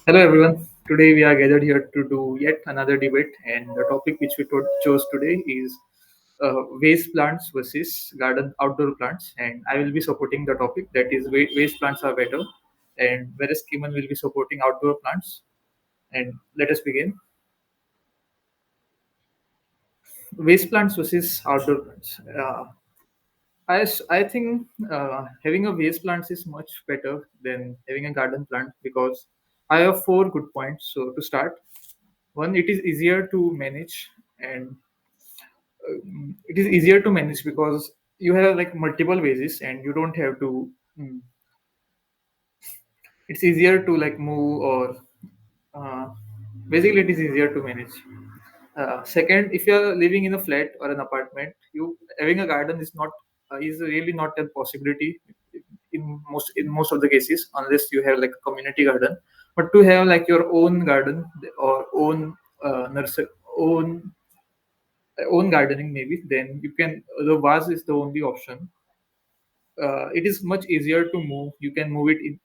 Hello everyone. Today we are gathered here to do yet another debate, and the topic which we chose today is vase plants versus garden outdoor plants. And I will be supporting the topic that is vase plants are better, and whereas Kiman will be supporting outdoor plants. And let us begin. Vase plants versus outdoor plants. I think having a vase plants is much better than having a garden plant because I have four good points. So to start, one, it is easier to manage, and it is easier to manage because you have like multiple vases and you don't have to it's easier to like move or uh, basically it is easier to manage. Second, if you're living in a flat or an apartment, you having a garden is really not a possibility in most of the cases unless you have like a community garden. But to have like your own garden or nursery, own own gardening maybe, then you can the vase is the only option. It is much easier to move. You can move it in,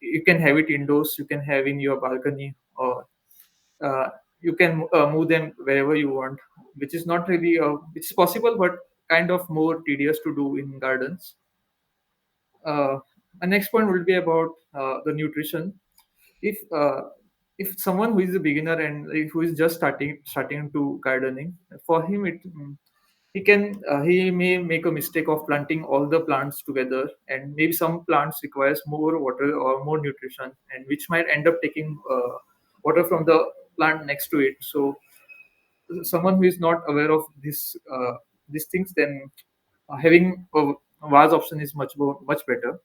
you can have it indoors, you can have in your balcony, or you can move them wherever you want, which is not really which is possible but kind of more tedious to do in gardens. uh, my next point will be about the nutrition. If uh, if someone who is a beginner and who is just starting to gardening, for him he may make a mistake of planting all the plants together, and maybe some plants requires more water or more nutrition, and which might end up taking water from the plant next to it. So someone who is not aware of these things, then having a vase option is much better.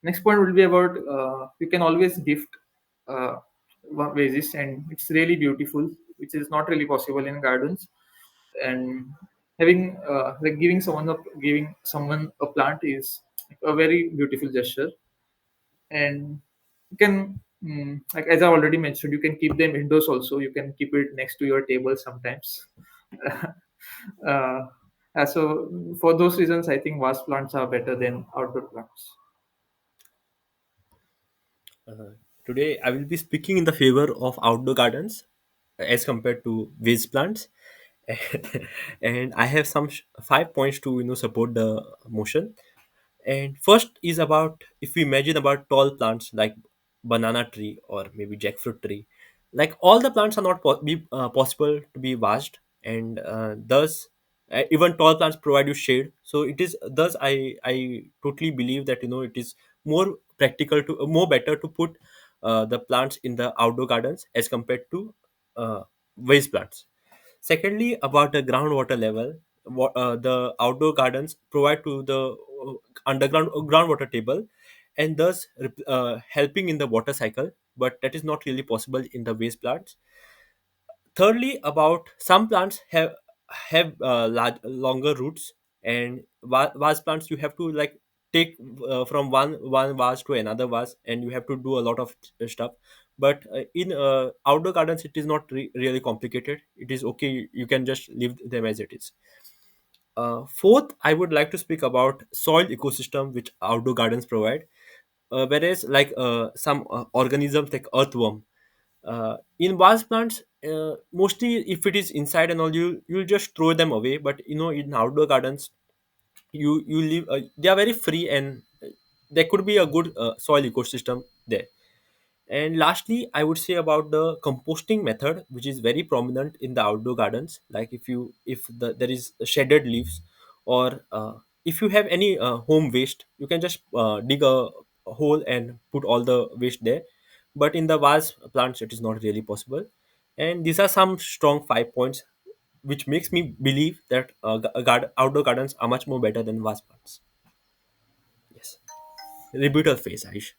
Next point will be about you can always gift uh, vases, and it's really beautiful, which is not really possible in gardens. And having like giving someone a plant is a very beautiful gesture. And you can like as I already mentioned, you can keep them indoors also. You can keep it next to your table sometimes. uh, so for those reasons, I think vase plants are better than outdoor plants. Uh, Today, I will be speaking in the favor of outdoor gardens as compared to vase plants, and I have some 5 points to support the motion. And first is about if we imagine about tall plants like banana tree or maybe jackfruit tree, like all the plants are not possible to be vashed, and thus even tall plants provide you shade. So it is thus I totally believe that it is more practical to more better to put the plants in the outdoor gardens as compared to vase plants. Secondly, about the groundwater level, the outdoor gardens provide to the underground groundwater table, and thus helping in the water cycle. But that is not really possible in the waste plants. Thirdly, about some plants have longer roots, and vase plants you have to like take from one vase to another vase, and you have to do a lot of stuff. But in outdoor gardens, it is not really complicated. It is okay. You can just leave them as it is. Fourth, I would like to speak about soil ecosystem which outdoor gardens provide. Whereas, like some organisms like earthworm, in vase plants, mostly if it is inside and all, you'll just throw them away. But in outdoor gardens, you leave. They are very free, and there could be a good soil ecosystem there. And lastly, I would say about the composting method, which is very prominent in the outdoor gardens. Like if there is shredded leaves, or if you have any home waste, you can just dig a hole and put all the waste there. But in the vase plants, it is not really possible. And these are some strong 5 points, which makes me believe that outdoor gardens are much more better than vase plants. Yes. Rebuttal phase, Aish.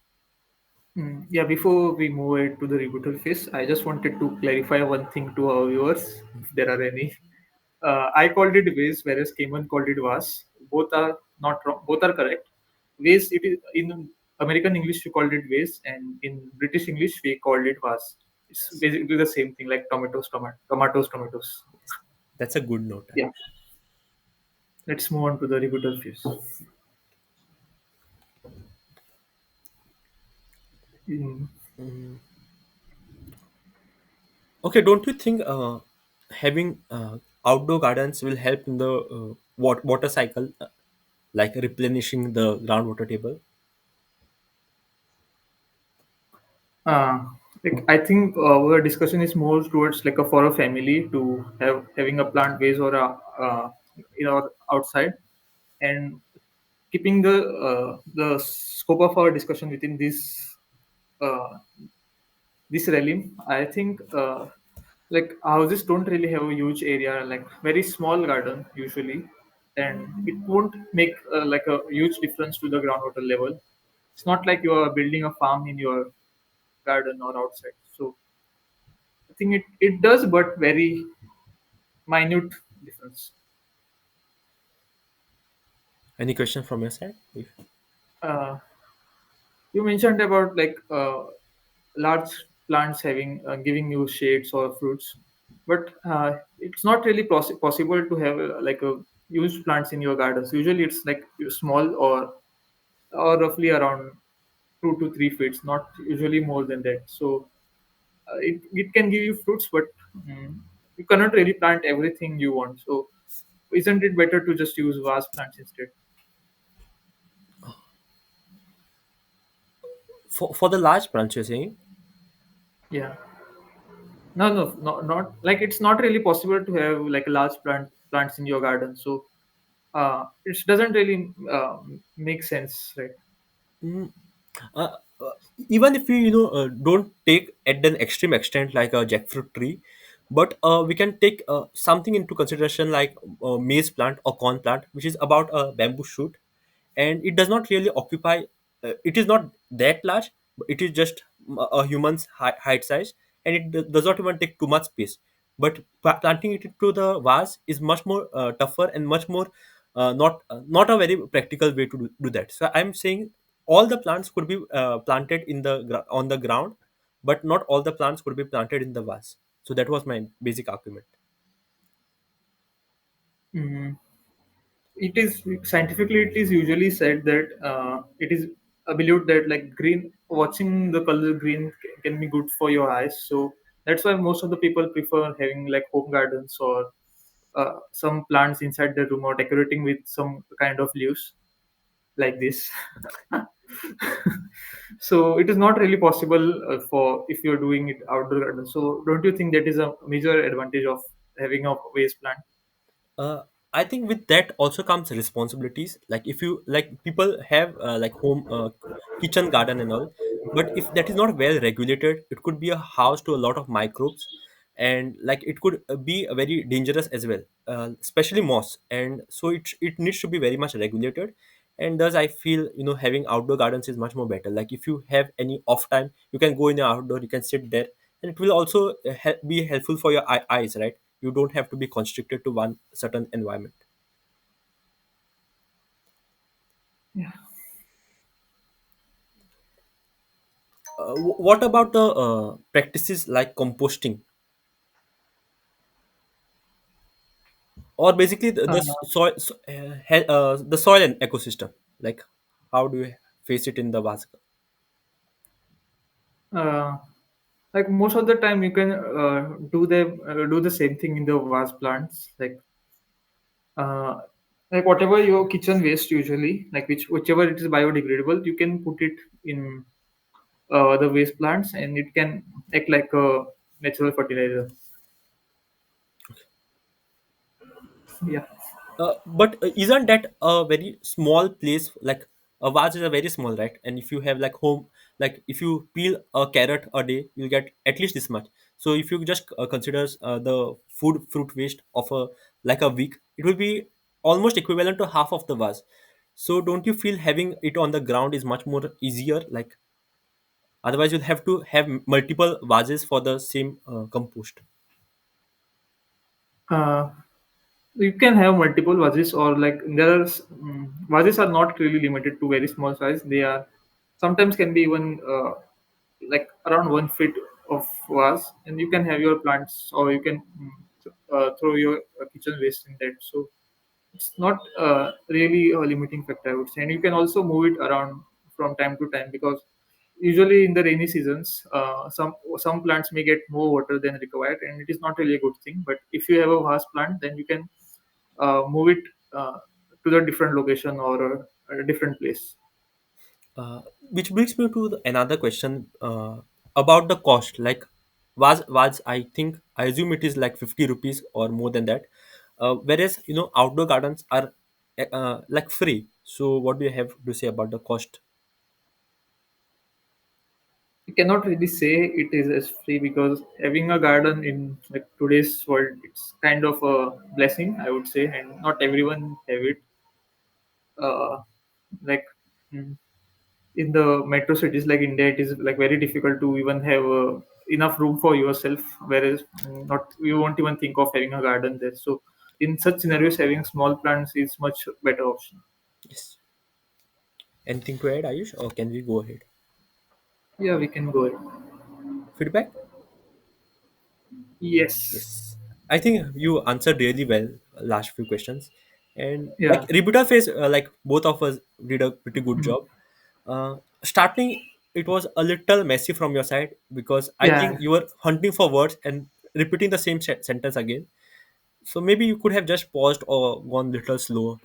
Yeah, before we move it to the rebuttal phase, I just wanted to clarify one thing to our viewers, if there are any. I called it vase, whereas Cayman called it vase. Both are not wrong. Both are correct. Vase, it is in American English we called it vase, and in British English we called it vase. It's Yes. basically the same thing, like tomatoes. That's a good note. Yeah. Let's move on to the rebuttal phase. Mm. Okay, don't you think having outdoor gardens will help in the water cycle, like replenishing the groundwater table? Uh, like I think our discussion is more towards like a for a family to having a plant base or a outside, and keeping the scope of our discussion within uh, this realm. I think like houses don't really have a huge area, like very small garden usually, and it won't make like a huge difference to the groundwater level. It's not like you are building a farm in your garden or outside. So I think it does, but very minute difference. Any question from your side? Uh, you mentioned about like large plants having giving you shades or fruits, but it's not really possible to have like a huge plants in your gardens. Usually, it's like small or roughly around 2 to 3 feet, not usually more than that. So it can give you fruits, but you cannot really plant everything you want. So isn't it better to just use vase plants instead? For the large plants, you're saying? Yeah. No, no, not like it's not really possible to have like a large plants in your garden. So it doesn't really make sense, right? Mm, uh, uh, Even if we don't take at an extreme extent like a jackfruit tree, but we can take something into consideration like maize plant or corn plant, which is about a bamboo shoot, and it does not really occupy. It is not that large, but it is just a human's height size, and it does not even take too much space. But planting it into the vase is much more tougher and much more not a very practical way to do that. So I'm saying all the plants could be planted in the on the ground, but not all the plants could be planted in the vase. So that was my basic argument. Mm. It is scientifically it is usually said that it is believed that like green watching the color green can be good for your eyes. So that's why most of the people prefer having like home gardens or some plants inside the room or decorating with some kind of leaves like this. So it is not really possible for if you're doing it outdoor garden. So don't you think that is a major advantage of having a waste plant? uh, I think with that also comes responsibilities. Like if you like people have like home kitchen garden and all, but if that is not well regulated, it could be a house to a lot of microbes, and like it could be very dangerous as well, especially moss. And so it needs to be very much regulated. And thus I feel having outdoor gardens is much more better. Like if you have any off time, you can go in the outdoor, you can sit there, and it will also be helpful for your eyes, right? You don't have to be constricted to one certain environment. Yeah. What about the practices like composting, or basically the soil the soil and ecosystem? Like how do you face it in the vasa? Uh, like most of the time you can do the same thing in the vase plants, uh, like whatever your kitchen waste usually, like whichever it is biodegradable, you can put it in the waste plants and it can act like a natural fertilizer. Yeah. But isn't that a very small place? Like a vase is a very small, right? And if you have like home, like if you peel a carrot a day, you'll get at least this much. So if you just consider the food fruit waste of a like a week, it will be almost equivalent to half of the vase. So don't you feel having it on the ground is much more easier? Like otherwise, you'll have to have multiple vases for the same compost. uh, you can have multiple vases, or like vases are not really limited to very small size. They are sometimes can be even like around 1 feet of vase, and you can have your plants, or you can throw your kitchen waste in that. So it's not really a limiting factor, I would say. And you can also move it around from time to time, because usually in the rainy seasons, some plants may get more water than required, and it is not really a good thing. But if you have a vase plant, then you can move it to the different location or a different place. Which brings me to another question about the cost. Like, was I think I assume it is like 50 rupees or more than that. Whereas outdoor gardens are like free. So what do you have to say about the cost? You cannot really say it is as free, because having a garden in like today's world, it's kind of a blessing, I would say, and not everyone have it. Uh, like mm, in the metro cities like India, it is like very difficult to even have enough room for yourself. Whereas not you won't even think of having a garden there. So in such scenarios, having small plants is much better option. Yes. Anything to add, Ayush, or can we go ahead? Yeah, we can go ahead. Feedback? Yes. Yes, I think you answered really well last few questions, and like Yeah. rebuttal phase, like both of us did a pretty good Mhm. job. Starting, it was a little messy from your side because I think Yeah. you were hunting for words and repeating the same sentence again. So maybe you could have just paused or gone little slower.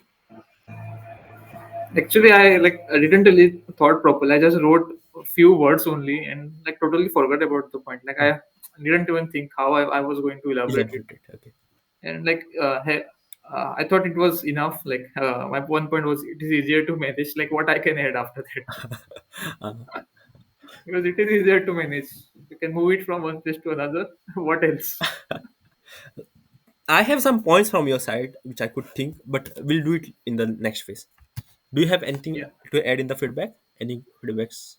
Actually, I didn't really thought properly. I just wrote a few words only and like totally forgot about the point. Like Hmm. I didn't even think how I was going to elaborate it. Elaborate it. Okay. And like I thought it was enough. Like my one point was it is easier to manage. Like what I can add after that, Uh, because it is easier to manage. You can move it from one place to another. What else? I have some points from your side which I could think, but we'll do it in the next phase. Do you have anything Yeah. to add in the feedback? Any feedbacks?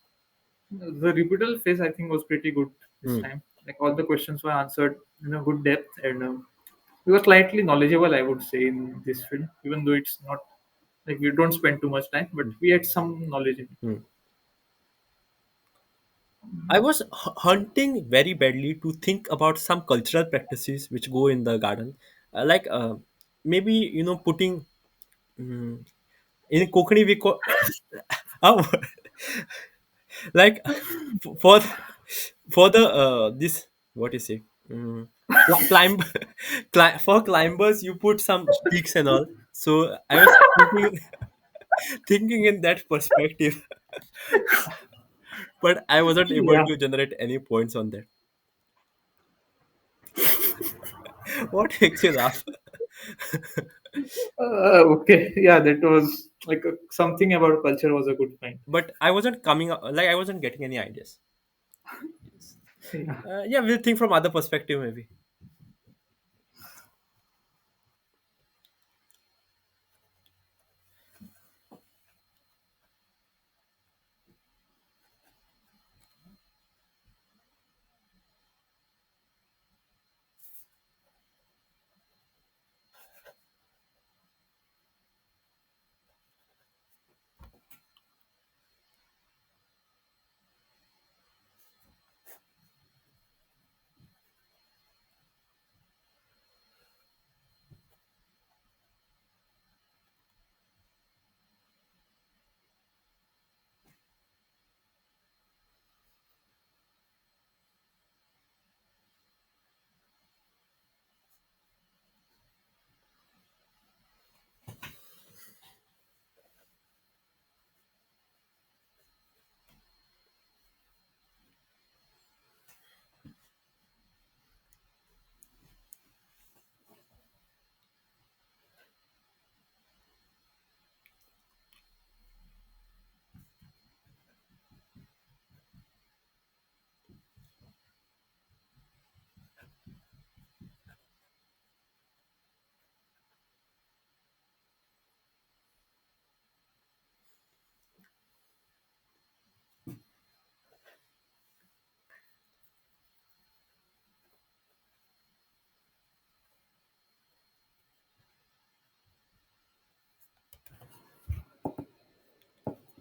The rebuttal phase I think was pretty good this Hmm. time. Like all the questions were answered in a good depth, and we were slightly knowledgeable, I would say, in this field. Even though it's not like we don't spend too much time, but we had some knowledge in it. Hmm. I was hunting very badly to think about some cultural practices which go in the garden, like maybe putting in Kokani we call uh, like for for the this what is it climb for climbers you put some sticks and all. So I was thinking thinking in that perspective, but I wasn't able Yeah. to generate any points on that. What makes you laugh? Okay. Yeah, that was like something about culture was a good point. But I wasn't coming like I wasn't getting any ideas. Yes. Yeah. Yeah, we'll think from other perspective maybe.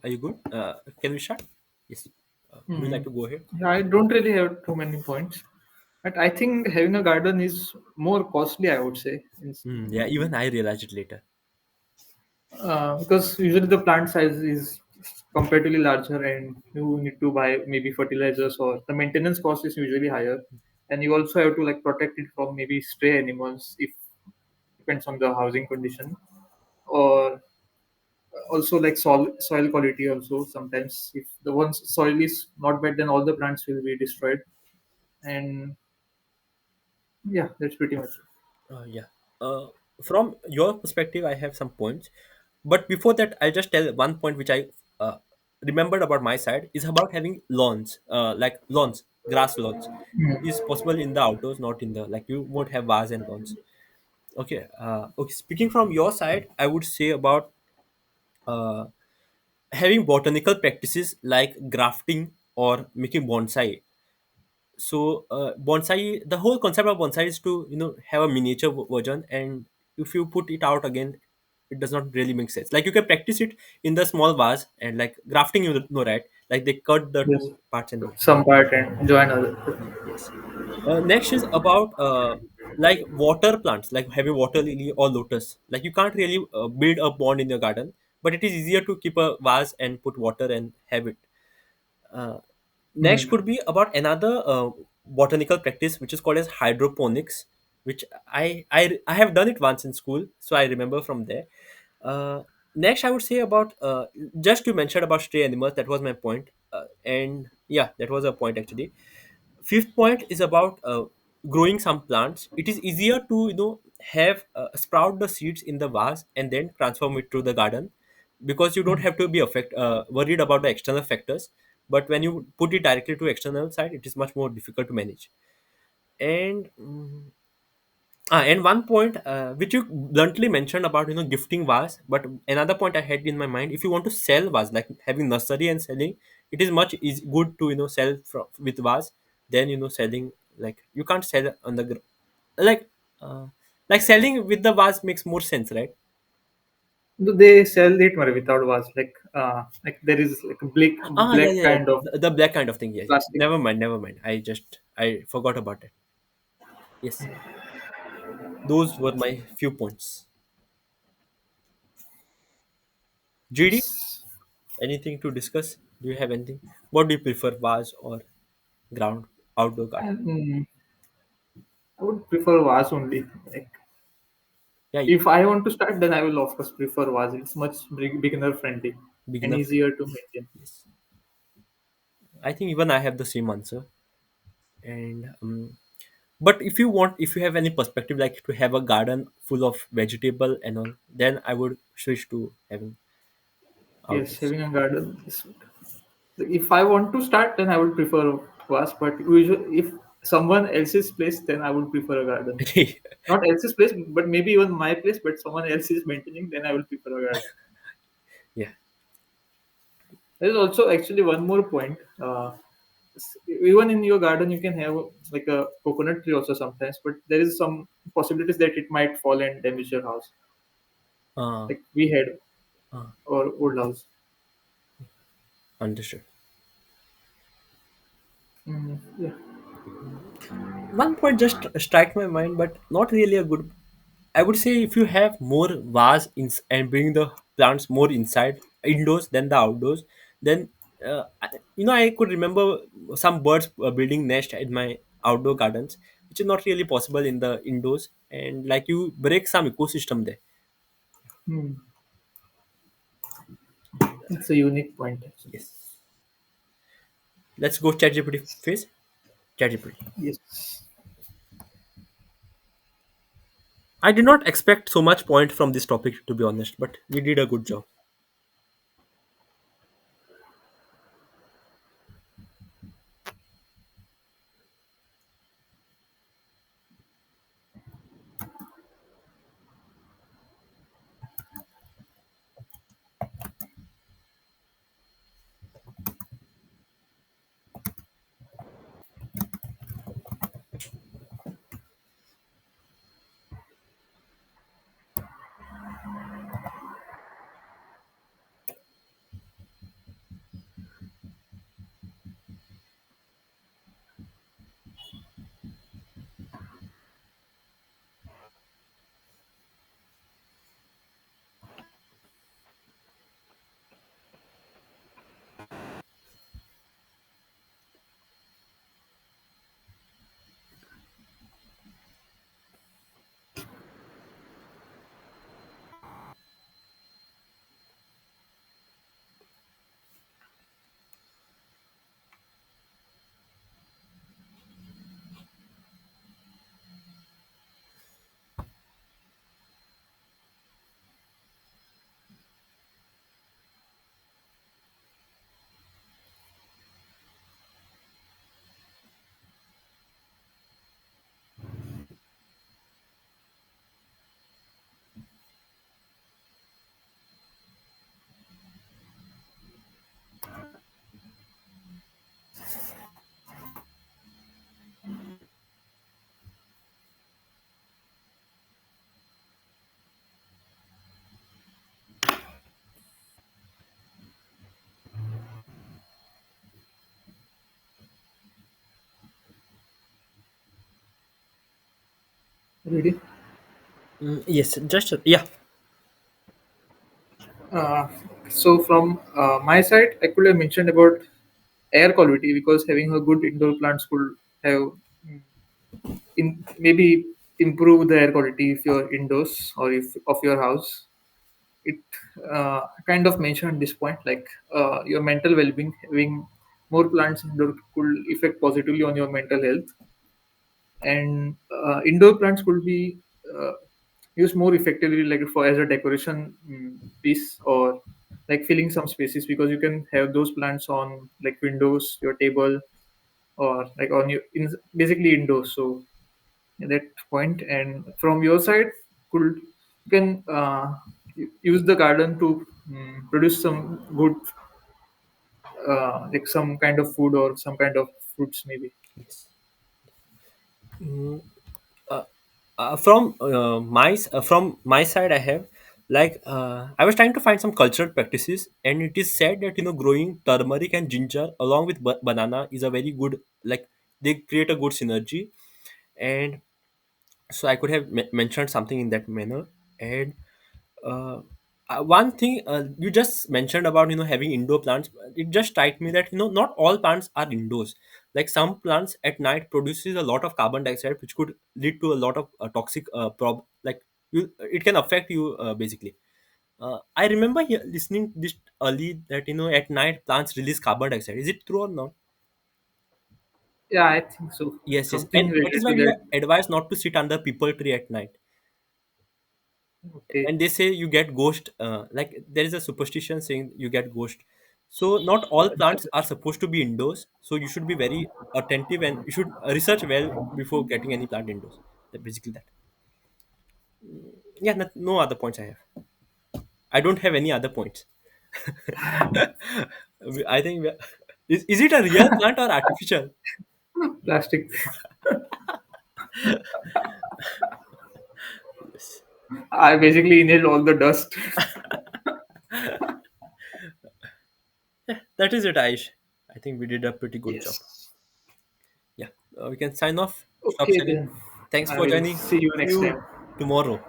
Are you good? Can we start? Yes. Would you like Hmm. to go ahead? Yeah, I don't really have too many points, but I think having a garden is more costly, I would say, Yeah, even I realized it later. because usually the plant size is comparatively larger, and you need to buy maybe fertilizers, or the maintenance cost is usually higher. And you also have to like protect it from maybe stray animals, if depends on the housing condition, or also like soil quality also. Sometimes if the one soil is not bad, then all the plants will be destroyed. And yeah, that's pretty much it. Yeah. Uh, from your perspective, I have some points, but before that, I'll just tell one point which I remembered about my side is about having lawns, like lawns, grass lawns, is possible in the outdoors, not in the like you won't have vase and lawns. Okay. Okay. Speaking from your side, I would say about uh, having botanical practices like grafting or making bonsai. So bonsai, the whole concept of bonsai is to have a miniature version, and if you put it out again, it does not really make sense. Like you can practice it in the small vase, and like grafting, you know, right? Like they cut the Yes, two parts and some part and join other. yes. Next is about like water plants, like having water lily or lotus. Like you can't really build a pond in your garden, but it is easier to keep a vase and put water and have it. Uh, Next Hmm. could be about another botanical practice which is called as hydroponics, which I have done it once in school, so I remember from there. Uh, Next, I would say about just you mentioned about stray animals. That was my point, and yeah, that was a point actually. Fifth point is about growing some plants. It is easier to have sprout the seeds in the vase and then transform it to the garden, because you don't have to be worried about the external factors. But when you put it directly to external side, it is much more difficult to manage. And and one point which you bluntly mentioned about gifting vase, but another point I had in my mind, if you want to sell vase, like having nursery and selling, it is much good to sell with vase than selling. Like you can't sell on the like uh, like selling with the vase makes more sense, right? Do they sell it without vase? Like there is like a Yeah, black yeah, yeah. kind of The black kind of thing, yes. plastic. Never mind, I forgot about it. Yes, those were my few points. GD, Yes. anything to discuss? Do you have anything? What do you prefer, vase or ground outdoor garden? And I would prefer vase only. Like Yeah, if I want to start, then I will of course prefer vase. It's much beginner friendly and beginner easier friendly. to maintain. Yes, I think even I have the same answer. And but if you have any perspective, like to have a garden full of vegetable and all, then I would switch to having Yes, outdoors. having a garden is. If I want to start, then I would prefer vase. But usually, if someone else's place, then I would prefer a garden. Not else's place, but maybe even my place, but someone else is maintaining, then I will prefer a garden. Yeah. There is also actually one more point. Even in your garden, you can have like a coconut tree also sometimes, but there is some possibilities that it might fall and damage your house, uh, like we had uh, or old house. Understood. Yeah. One point just strike my mind, but not really a good. I would say if you have more vase and bring the plants more inside indoors than the outdoors, then I could remember some birds building nest in my outdoor gardens, which is not really possible in the indoors, and like you break some ecosystem there. Hmm. It's a unique point actually. Yes. Let's go ChatGPT phase. ChatGPT. Yes. I did not expect so much point from this topic, to be honest, but we did a good job. Ready? Yes, just yeah. Uh, so from my side, I could have mentioned about air quality because having a good indoor plants could have maybe improve the air quality if you're indoors or if of your house. It kind of mentioned this point like your mental well-being, having more plants indoor could affect positively on your mental health, and indoor plants could be uh, used more effectively like for as a decoration piece or like filling some spaces because you can have those plants on like windows, your table, or like on your basically indoors. So at that point, and from your side, could you can use the garden to produce some good like some kind of food or some kind of fruits maybe. Yes. uh, from my side, I have like I was trying to find some cultural practices, and it is said that growing turmeric and ginger along with banana is a very good, like, they create a good synergy. And so I could have mentioned something in that manner. And uh, one thing you just mentioned about having indoor plants, it just struck me that not all plants are indoors. Like some plants at night produces a lot of carbon dioxide, which could lead to a lot of toxic like it can affect you basically. I remember listening this early that at night plants release carbon dioxide. Is it true or not? Yeah, I think so. Yes, yes, Something and that is related why to we that. are advised not to sit under people tree at night. Okay. And they say you get ghost, like there is a superstition saying you get ghost. So not all plants are supposed to be indoors, so you should be very attentive and you should research well before getting any plant indoors. Basically that. Yeah, no other points I have. I don't have any other points. I think is it a real plant or artificial? Plastic. Yes. I basically inhaled all the dust. That is it, Aish. I think we did a pretty good job. Yes. Yeah, we can sign off. Stop Okay sharing. then. Thanks I for will joining. see you See next you time. tomorrow.